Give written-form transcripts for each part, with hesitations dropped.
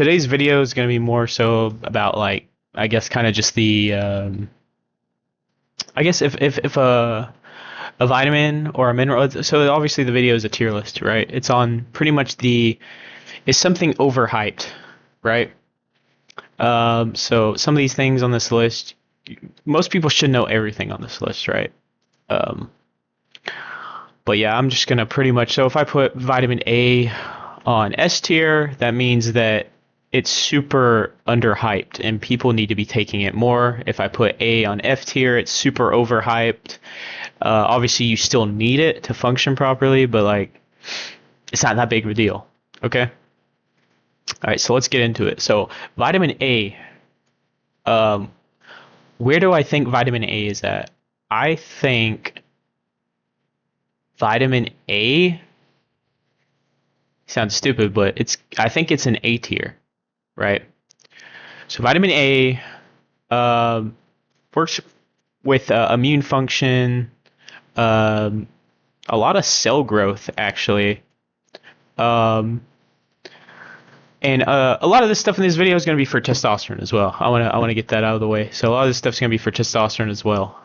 today's video is going to be more so about like I guess kind of just the I guess if a vitamin or a mineral, so obviously the video is a tier list, right? It's on pretty much the is something overhyped, right? So some of these things on this list, most people should know everything on this list, right? Um, but yeah, I'm just gonna pretty much, so if I put vitamin A on S tier, that means that it's super underhyped and people need to be taking it more. If I put A on F tier, it's super overhyped. Obviously, you still need it to function properly, but like, it's not that big of a deal. Okay. All right, so let's get into it. So vitamin A, um, where do I think vitamin A is at? I think vitamin A sounds stupid, but I think it's an A tier, right? So vitamin A um, works with immune function, um, a lot of cell growth actually, um, and a lot of this stuff in this video is going to be for testosterone as well. I want to get that out of the way. So a lot of this stuff is going to be for testosterone as well.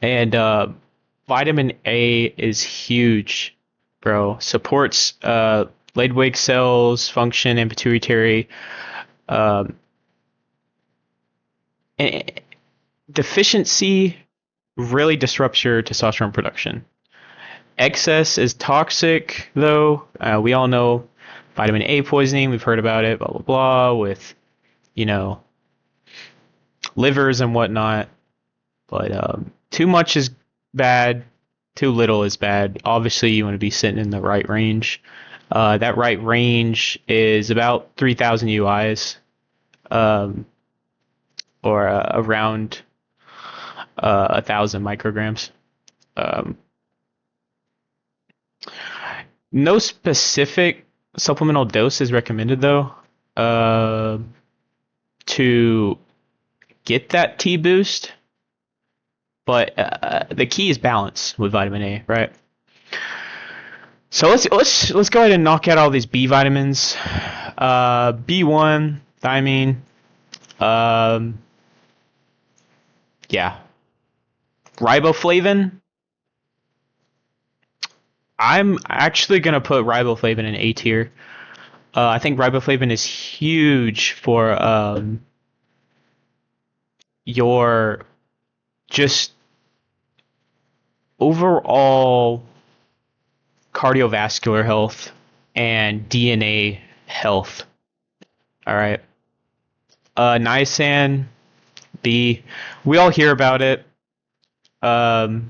And vitamin A is huge, bro. Supports Leydig cells function and pituitary. Um, and deficiency really disrupts your testosterone production. Excess is toxic, though. We all know vitamin A poisoning. We've heard about it, blah, blah, blah, with, you know, livers and whatnot. But too much is bad. Too little is bad. Obviously, you want to be sitting in the right range. That right range is about 3,000 UIs, um, or around 1,000 micrograms. Um, no specific supplemental dose is recommended though, to get that T boost. But the key is balance with vitamin A, right? So let's go ahead and knock out all these B vitamins. B1, thiamine. Yeah, riboflavin. I'm actually gonna put riboflavin in A tier. I think riboflavin is huge for your just overall cardiovascular health and DNA health. All right. Niacin, B. We all hear about it. Um,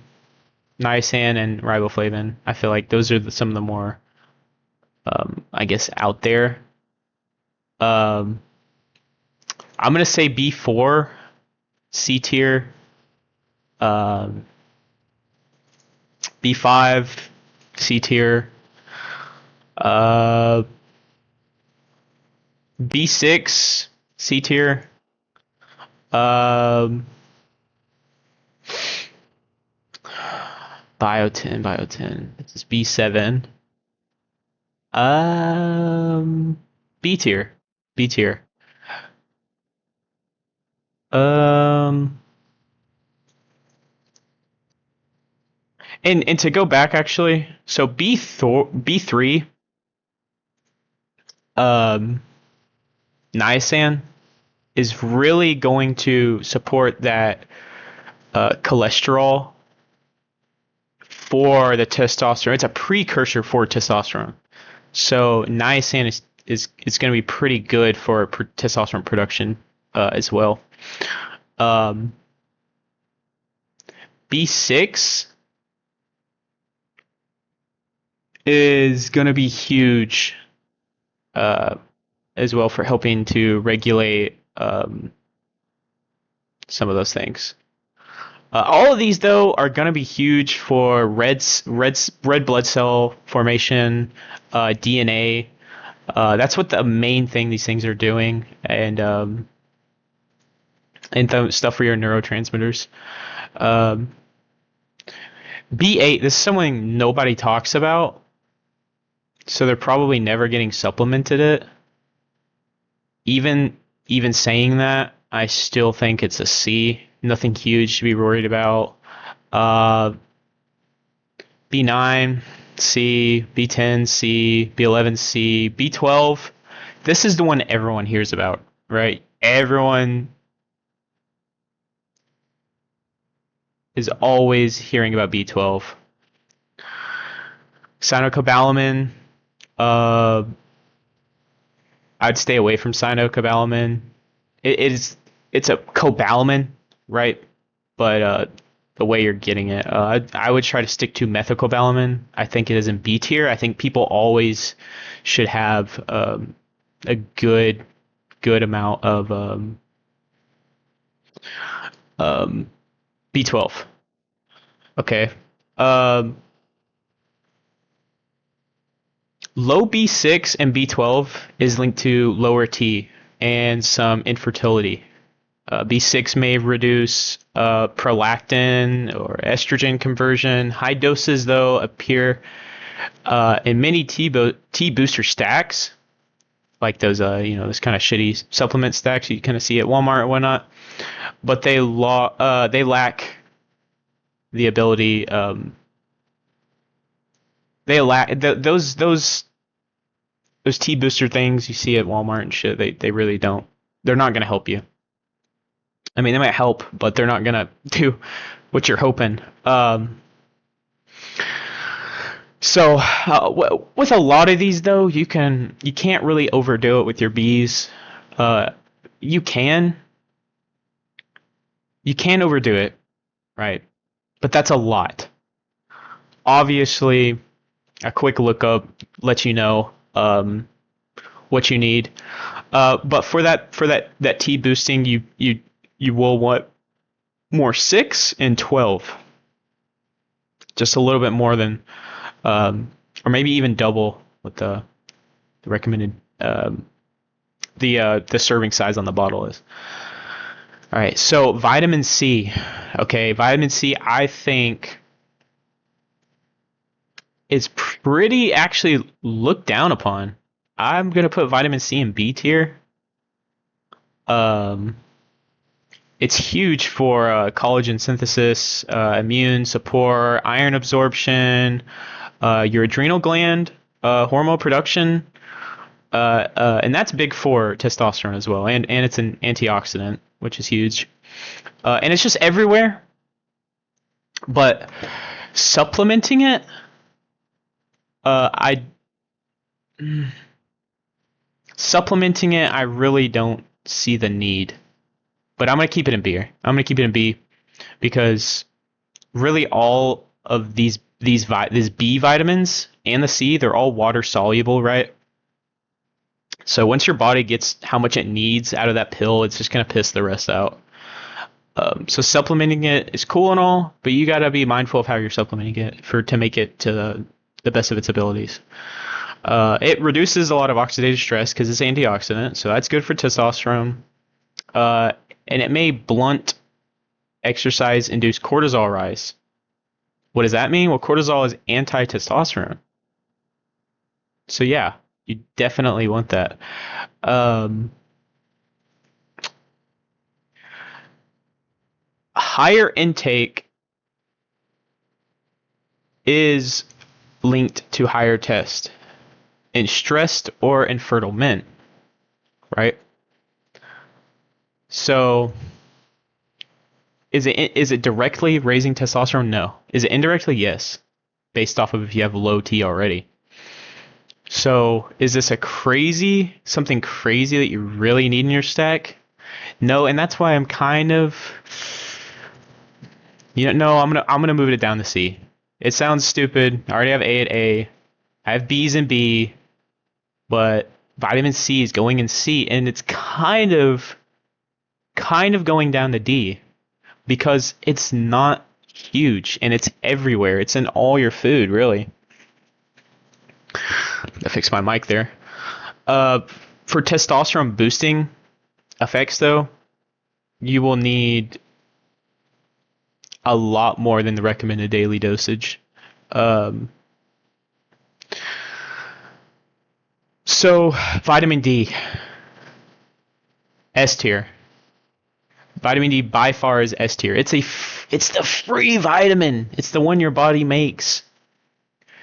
Niacin and riboflavin. I feel like those are some of the more, I guess, out there. I'm gonna say B4, C tier. B5, C tier. B6, C tier. Biotin. This is B7. B tier. B tier. And to go back actually, so B3, niacin is really going to support that cholesterol for the testosterone. It's a precursor for testosterone. So niacin is going to be pretty good for testosterone production as well. B6 is going to be huge as well for helping to regulate some of those things. All of these, though, are going to be huge for red blood cell formation, DNA. That's what the main thing these things are doing, and stuff for your neurotransmitters. B8, this is something nobody talks about, so they're probably never getting supplemented it. even even saying that, I still think it's a C. Nothing huge to be worried about. Uh, B9, C, B10, C, B11, C, B12. This is the one everyone hears about, right? Everyone is always hearing about B12. Cyanocobalamin, uh, I'd stay away from cyanocobalamin. It's a cobalamin, right? But the way you're getting it, I would try to stick to methylcobalamin. I think it is in B tier. I think people always should have a good amount of um, B12. Okay. Um, Low B6 and B12 is linked to lower T and some infertility. B6 may reduce prolactin or estrogen conversion. High doses, though, appear in many T booster stacks, like those those kind of shitty supplement stacks you kind of see at Walmart and whatnot. But they lack the ability. They lack those T booster things you see at Walmart and shit. They really don't. They're not going to help you. I mean, they might help, but they're not gonna do what you're hoping. With a lot of these though, you can't really overdo it with your bees. You can overdo it, right? But that's a lot. Obviously, a quick lookup lets you know what you need. But for that T boosting, you will want more 6 and 12, just a little bit more than, or maybe even double what the recommended the serving size on the bottle is. All right, so vitamin C. Okay, vitamin C, I think is pretty actually looked down upon. I'm gonna put vitamin C in B tier. It's huge for collagen synthesis, immune support, iron absorption, your adrenal gland, hormone production, and that's big for testosterone as well. And it's an antioxidant, which is huge. And it's just everywhere. But supplementing it, I really don't see the need. But I'm gonna keep it in B. I'm gonna keep it in B because really all of these B vitamins and the C, they're all water soluble, right? So once your body gets how much it needs out of that pill, it's just gonna piss the rest out. So supplementing it is cool and all, but you gotta be mindful of how you're supplementing it to make it to the best of its abilities. It reduces a lot of oxidative stress because it's antioxidant, so that's good for testosterone. And it may blunt exercise-induced cortisol rise. What does that mean? Well, cortisol is anti-testosterone. So yeah, you definitely want that. Higher intake is linked to higher test in stressed or infertile men, right? So is it directly raising testosterone? No. Is it indirectly? Yes. Based off of if you have low T already. So is this something crazy that you really need in your stack? No, and that's why I'm kind of, no, I'm gonna move it down to C. It sounds stupid. I already have A at A. I have B's and B, but vitamin C is going in C, and it's kind of going down to D because it's not huge and it's everywhere. It's in all your food, really. I fixed my mic there. For testosterone boosting effects, though, you will need a lot more than the recommended daily dosage. So vitamin D. S tier. Vitamin D by far is S tier. It's the free vitamin. It's the one your body makes.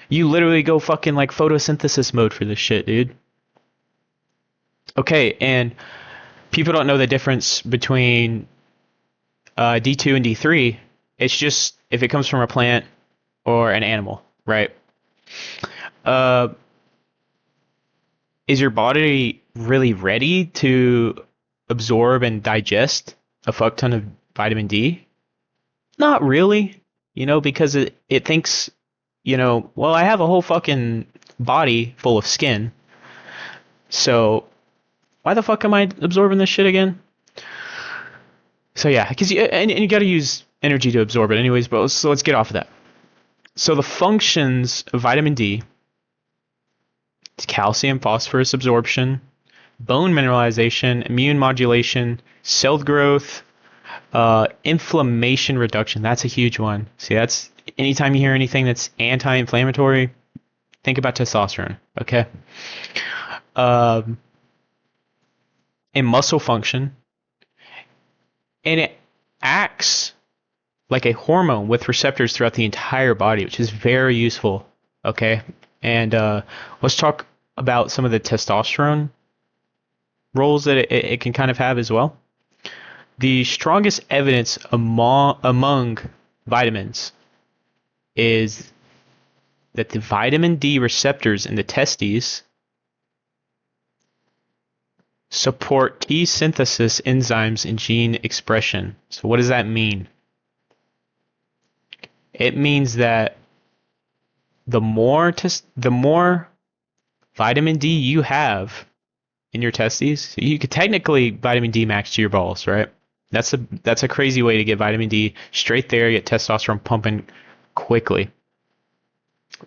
You literally go fucking like photosynthesis mode for this shit, dude. Okay, and people don't know the difference between D2 and D3. It's just if it comes from a plant or an animal, right? Uh, is your body really ready to absorb and digest a fuck ton of vitamin D? Not really, because it thinks, well, I have a whole fucking body full of skin, so why the fuck am I absorbing this shit again? So yeah, because you got to use energy to absorb it anyways, but let's get off of that. So the functions of vitamin D: it's calcium, phosphorus absorption, bone mineralization, immune modulation, cell growth, inflammation reduction. That's a huge one. See, that's anytime you hear anything that's anti-inflammatory, think about testosterone. Okay. And muscle function. And it acts like a hormone with receptors throughout the entire body, which is very useful. Okay. And let's talk about some of the testosterone roles that it can kind of have as well. The strongest evidence among vitamins is that the vitamin D receptors in the testes support T synthesis enzymes and gene expression. So what does that mean? It means that the more vitamin D you have in your testes, you could technically vitamin D max to your balls, right? That's a crazy way to get vitamin D straight there, get testosterone pumping quickly,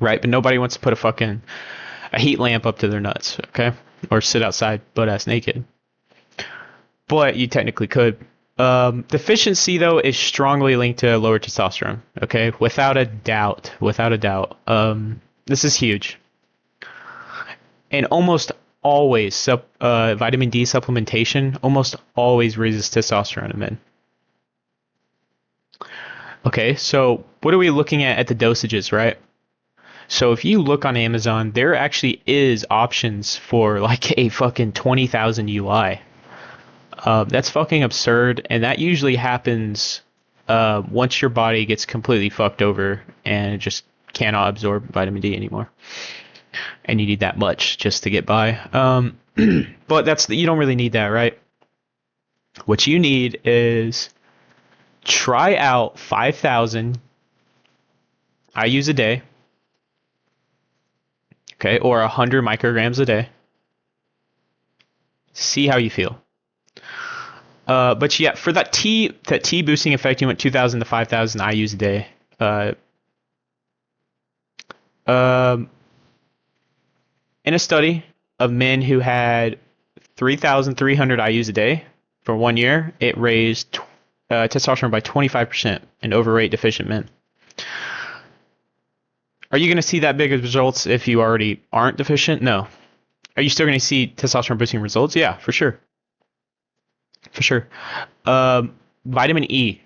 right? But nobody wants to put a heat lamp up to their nuts, okay? Or sit outside butt ass naked. But you technically could. Deficiency though is strongly linked to lower testosterone, okay? Without a doubt. This is huge. And almost always vitamin D supplementation almost always raises testosterone in men. Okay, so what are we looking at the dosages, right? So if you look on Amazon, there actually is options for like a fucking 20,000 UI. That's fucking absurd, and that usually happens once your body gets completely fucked over and it just cannot absorb vitamin D anymore. And you need that much just to get by. But you don't really need that, right? What you need is try out 5,000 IUs a day, okay, or 100 micrograms a day. See how you feel. But yeah, for that T boosting effect, you went 2,000 to 5,000 IUs a day. In a study of men who had 3,300 IUs a day for 1 year, it raised testosterone by 25% in overweight deficient men. Are you going to see that big of results if you already aren't deficient? No. Are you still going to see testosterone boosting results? Yeah, for sure. For sure. Vitamin E.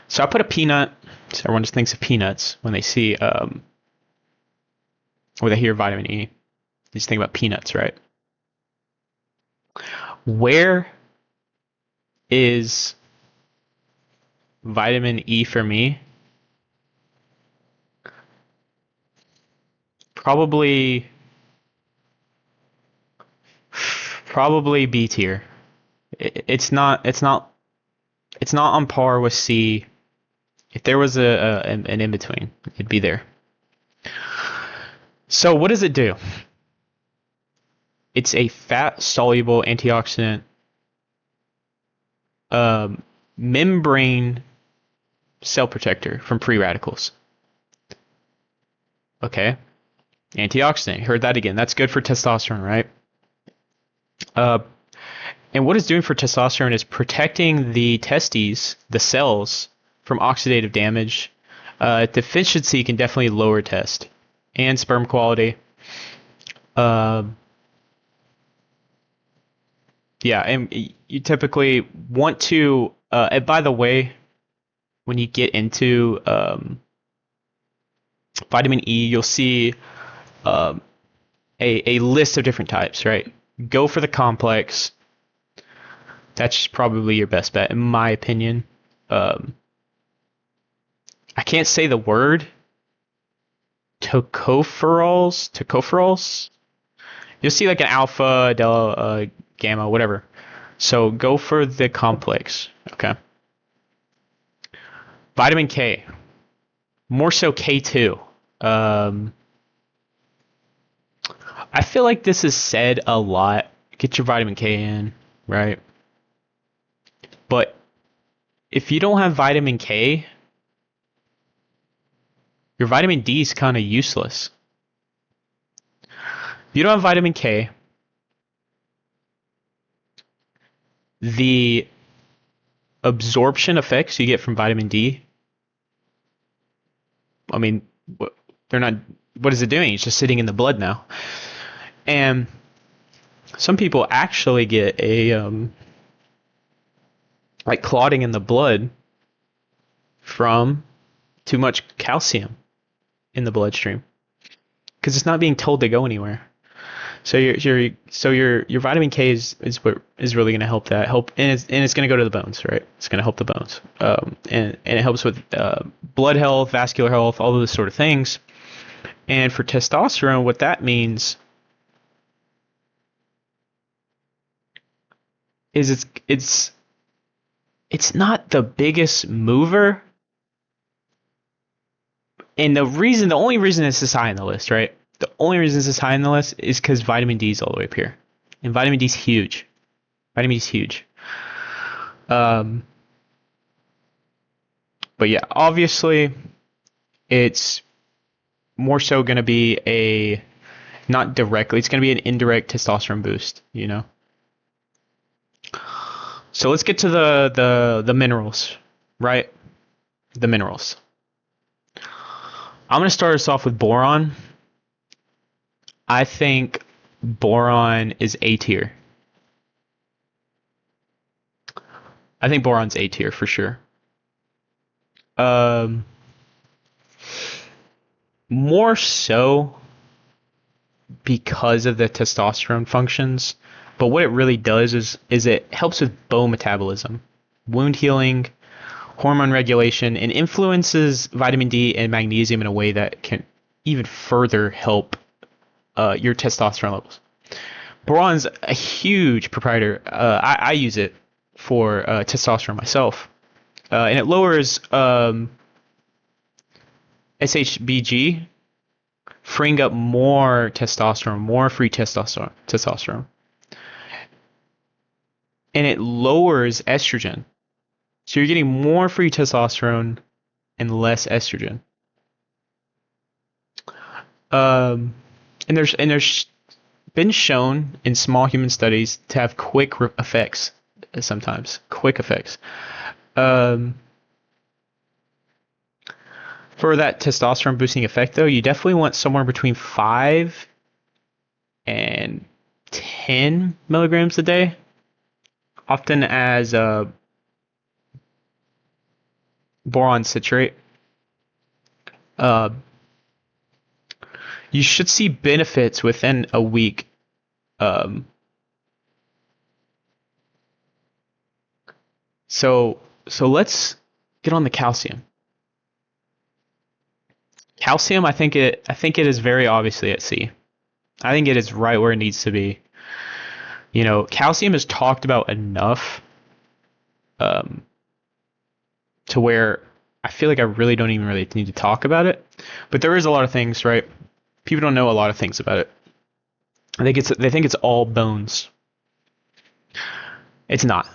So I put a peanut. So everyone just thinks of peanuts when they see, or they hear vitamin E. They just think about peanuts, right? Where is vitamin E for me? Probably B tier. It's not on par with C. If there was an in between, it'd be there. So what does it do? It's a fat soluble antioxidant, membrane cell protector from free radicals. Okay, antioxidant. Heard that again. That's good for testosterone, right? And what it's doing for testosterone is protecting the testes, the cells, from oxidative damage. Deficiency can definitely lower test and sperm quality. Yeah, and you typically want to. And by the way, when you get into vitamin E, you'll see um, a list of different types, right? Go for the complex. That's probably your best bet, in my opinion. Um, I can't say the word. Tocopherols. You'll see like an alpha, delta, gamma, whatever. So go for the complex. Okay. Vitamin K, more so K2. Um, I feel like this is said a lot. Get your vitamin K in, right? But if you don't have vitamin K, your vitamin D is kind of useless. If you don't have vitamin K, the absorption effects you get from vitamin D, I mean, they're not. What is it doing? It's just sitting in the blood now. And some people actually get a like clotting in the blood from too much calcium in the bloodstream because it's not being told to go anywhere. So your vitamin K is what is really going to help that help, and it's going to go to the bones, right? It's going to help the bones, and it helps with blood health, vascular health, all of those sort of things. And for testosterone, what that means is it's not the biggest mover, and the only reason this is high on the list, right? The only reason this is high on the list is because vitamin D is all the way up here, and vitamin D is huge. Vitamin D is huge. But yeah, obviously, it's more so going to be a not directly. It's going to be an indirect testosterone boost, you know. So let's get to the minerals, right? The minerals. I'm going to start us off with boron. I think boron is A tier. I think boron's A tier for sure. More so because of the testosterone functions, but what it really does is it helps with bone metabolism, wound healing, hormone regulation, and influences vitamin D and magnesium in a way that can even further help your testosterone levels. Boron's a huge proprietor. I use it for testosterone myself, and it lowers SHBG, freeing up more testosterone, more free testosterone. And it lowers estrogen. So you're getting more free testosterone and less estrogen. And there's been shown in small human studies to have quick effects, sometimes quick effects. For that testosterone boosting effect, though, you definitely want somewhere between 5 and 10 milligrams a day, often as boron citrate. You should see benefits within a week. So let's get on the calcium. Calcium, I think it is very obviously at C. I think it is right where it needs to be. You know, calcium is talked about enough to where I feel like I really don't even really need to talk about it. But there is a lot of things, right? People don't know a lot of things about it. They think it's all bones. It's not.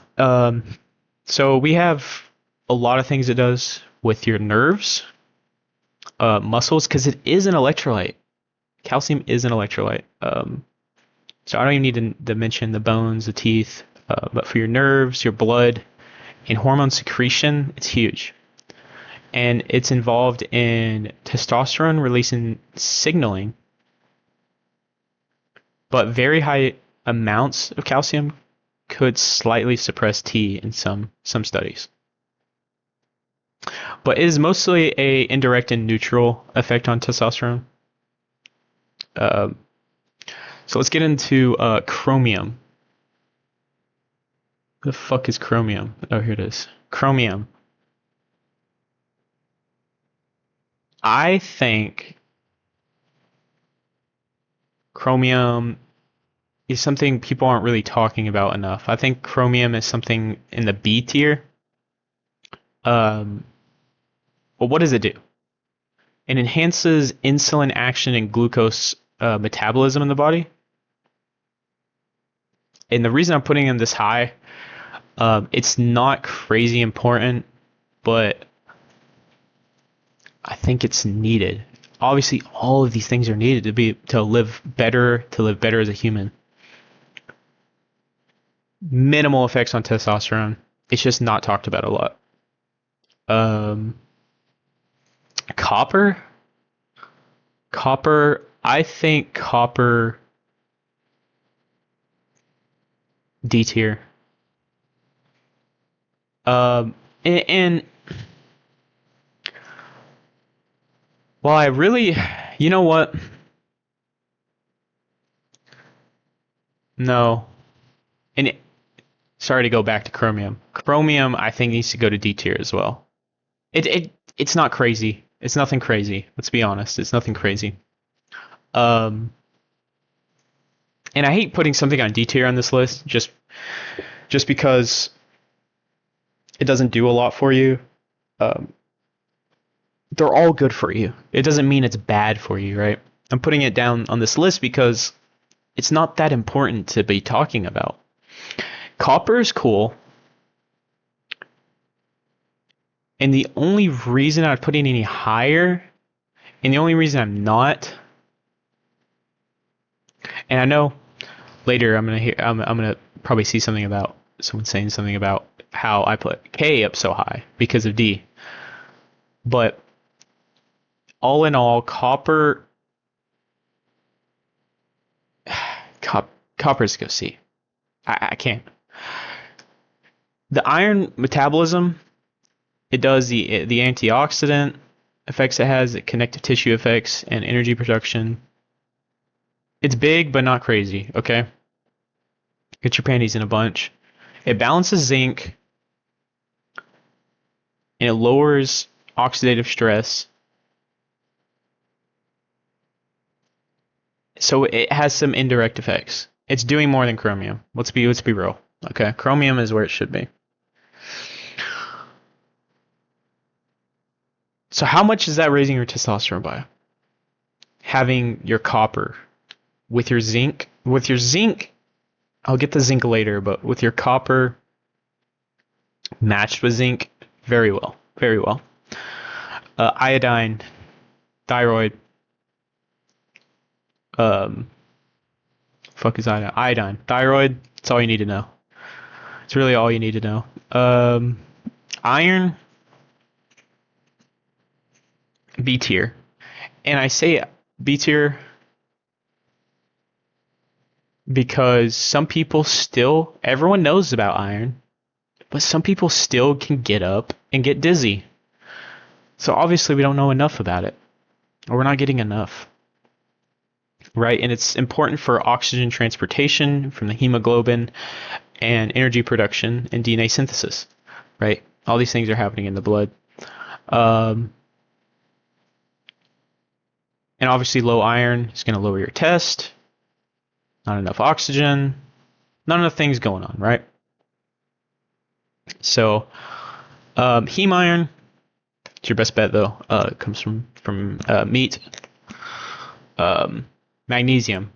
So we have a lot of things it does with your nerves, muscles, because it is an electrolyte. Calcium is an electrolyte. So I don't even need to mention the bones, the teeth, but for your nerves, your blood, and hormone secretion, it's huge. And it's involved in testosterone releasing signaling. But very high amounts of calcium could slightly suppress T in some studies, but it is mostly a indirect and neutral effect on testosterone. Uh, so let's get into chromium. The fuck is chromium? Oh, here it is. Chromium. I think chromium is something people aren't really talking about enough. I think chromium is something in the B tier. Well, what does it do? It enhances insulin action and glucose metabolism in the body. And the reason I'm putting in this high, it's not crazy important, but I think it's needed. Obviously, all of these things are needed to live better as a human. Minimal effects on testosterone. It's just not talked about a lot. Copper. I think copper D tier. And well, I really, you know what? No. And sorry to go back to chromium. Chromium, I think, needs to go to D tier as well. It's not crazy. It's nothing crazy. Let's be honest. It's nothing crazy. And I hate putting something on D tier on this list just because it doesn't do a lot for you. They're all good for you. It doesn't mean it's bad for you, right? I'm putting it down on this list because it's not that important to be talking about. Copper is cool. And the only reason I'd put it any higher, and the only reason I'm not, and I know later I'm gonna probably see something about someone saying something about how I put K up so high because of D. But all in all, copper's go C. I can't. The iron metabolism, it does the antioxidant effects it has, the connective tissue effects, and energy production. It's big, but not crazy, okay? Get your panties in a bunch. It balances zinc, and it lowers oxidative stress. So it has some indirect effects. It's doing more than chromium. Let's be real. Okay, chromium is where it should be. So how much is that raising your testosterone by? Having your copper with your zinc. With your zinc, I'll get the zinc later, but with your copper matched with zinc, very well, very well. Iodine, thyroid. Fuck is iodine? Iodine, thyroid. That's all you need to know. It's really all you need to know. Iron, B tier. And I say B tier because some people still, everyone knows about iron, but some people still can get up and get dizzy. So obviously we don't know enough about it, or we're not getting enough. Right? And it's important for oxygen transportation from the hemoglobin and energy production and DNA synthesis. Right? All these things are happening in the blood. And obviously low iron is going to lower your test. Not enough oxygen. Not enough things going on, right? So heme iron, it's your best bet though. It comes from meat. Magnesium.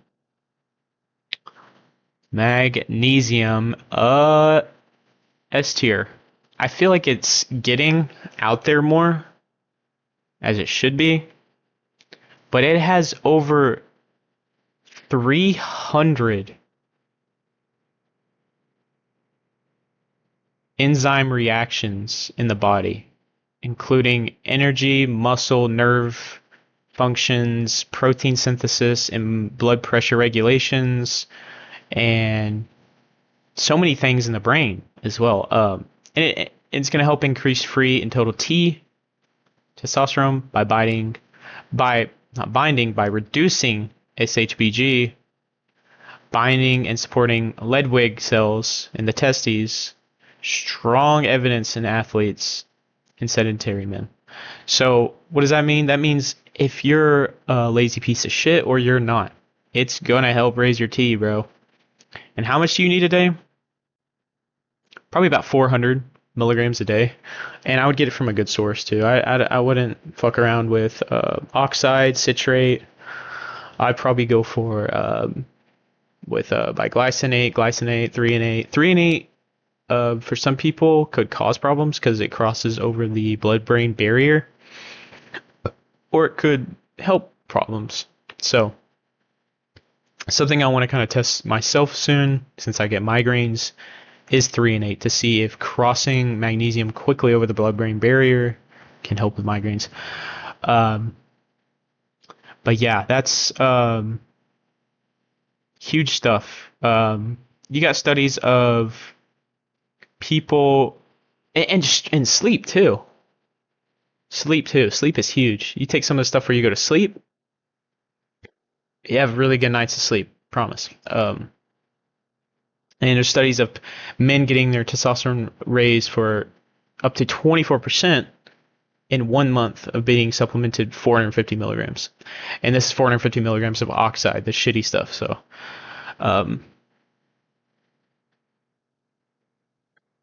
S tier. I feel like it's getting out there more, as it should be, but it has over 300 enzyme reactions in the body, including energy, muscle, nerve functions, protein synthesis, and blood pressure regulations, and so many things in the brain as well. And it's going to help increase free and total T testosterone by by reducing SHBG, binding and supporting Ledwig cells in the testes. Strong evidence in athletes and sedentary men. So what does that mean? That means if you're a lazy piece of shit or you're not, it's gonna help raise your T, bro. And how much do you need a day? Probably about 400 milligrams a day. And I would get it from a good source too. I wouldn't fuck around with oxide, citrate. I'd probably go for with biglycinate, glycinate, 3 and 8. 3 and 8 for some people could cause problems because it crosses over the blood-brain barrier, or it could help problems. So something I want to kind of test myself soon, since I get migraines, is 3 and 8 to see if crossing magnesium quickly over the blood-brain barrier can help with migraines. But yeah, that's huge stuff. You got studies of people and sleep too. Sleep too. Sleep is huge. You take some of the stuff where you go to sleep, you have really good nights of sleep. Promise. And there's studies of men getting their testosterone raised for up to 24% in 1 month of being supplemented 450 milligrams. And this is 450 milligrams of oxide, the shitty stuff. So,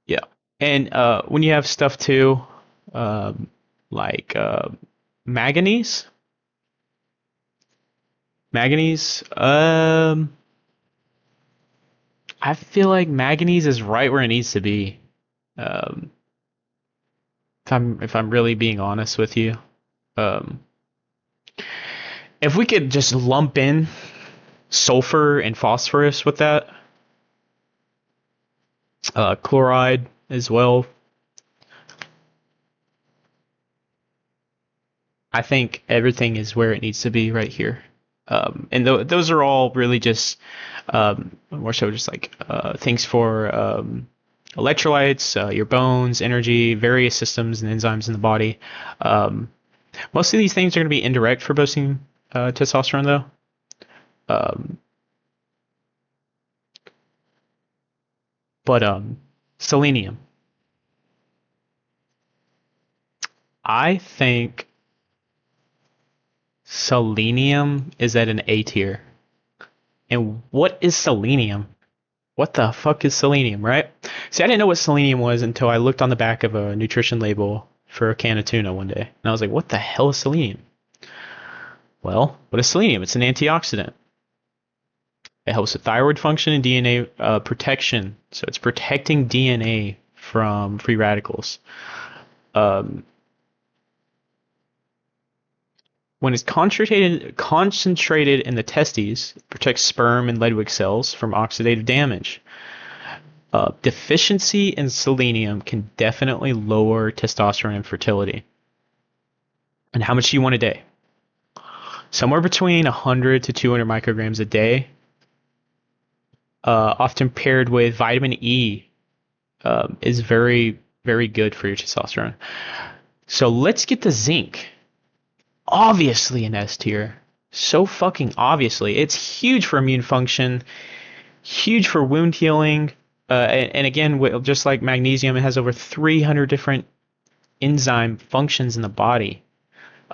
yeah. And when you have stuff too, like manganese, I feel like manganese is right where it needs to be. Um, if I'm really being honest with you, um, if we could just lump in sulfur and phosphorus with that, chloride as well, I think everything is where it needs to be right here. And those are all really just more so just like things for electrolytes, your bones, energy, various systems and enzymes in the body. Most of these things are going to be indirect for boosting testosterone, though. But selenium, I think selenium is at an A tier. And what is selenium? What the fuck is selenium, right? See, I didn't know what selenium was until I looked on the back of a nutrition label for a can of tuna one day. And I was like, what the hell is selenium? Well, what is selenium? It's an antioxidant. It helps with thyroid function and DNA protection. So it's protecting DNA from free radicals. When it's concentrated in the testes, it protects sperm and Ledwig cells from oxidative damage. Deficiency in selenium can definitely lower testosterone and fertility. And how much do you want a day? Somewhere between 100 to 200 micrograms a day, often paired with vitamin E, is very, very good for your testosterone. So let's get the zinc. Obviously an S tier. So fucking obviously. It's huge for immune function, huge for wound healing. And again, just like magnesium, it has over 300 different enzyme functions in the body.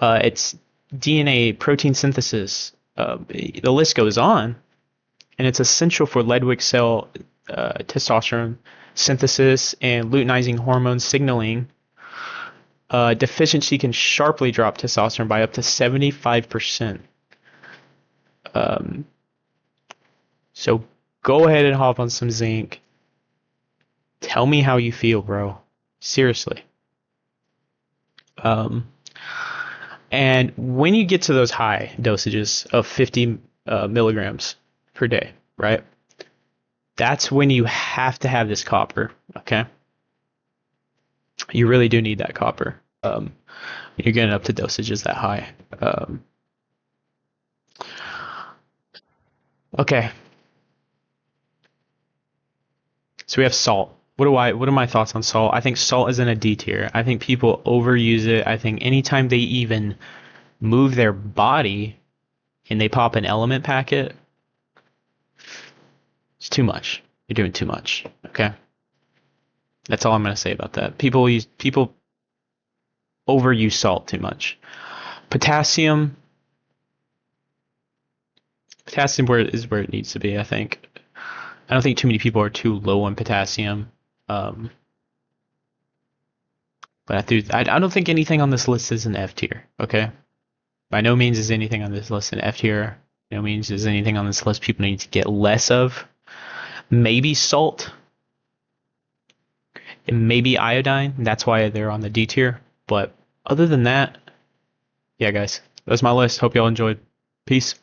It's DNA, protein synthesis. The list goes on. And it's essential for Ledwig cell testosterone synthesis and luteinizing hormone signaling. Deficiency can sharply drop testosterone by up to 75%. So go ahead and hop on some zinc. Tell me how you feel, bro. Seriously. And when you get to those high dosages of 50 milligrams per day, right? That's when you have to have this copper, okay? You really do need that copper. You're getting up to dosages that high. Okay. So we have salt. What are my thoughts on salt? I think salt is in a D tier. I think people overuse it. I think anytime they even move their body and they pop an element packet, it's too much. You're doing too much. Okay? That's all I'm gonna say about that. People overuse salt too much. Potassium is where it needs to be, I think. I don't think too many people are too low on potassium. Um, but I don't think anything on this list is an F tier. Okay, by no means is anything on this list an F tier. No means is anything on this list people need to get less of. Maybe salt, and maybe iodine. That's why they're on the D tier. But other than that, yeah, guys, that's my list. Hope y'all enjoyed. Peace.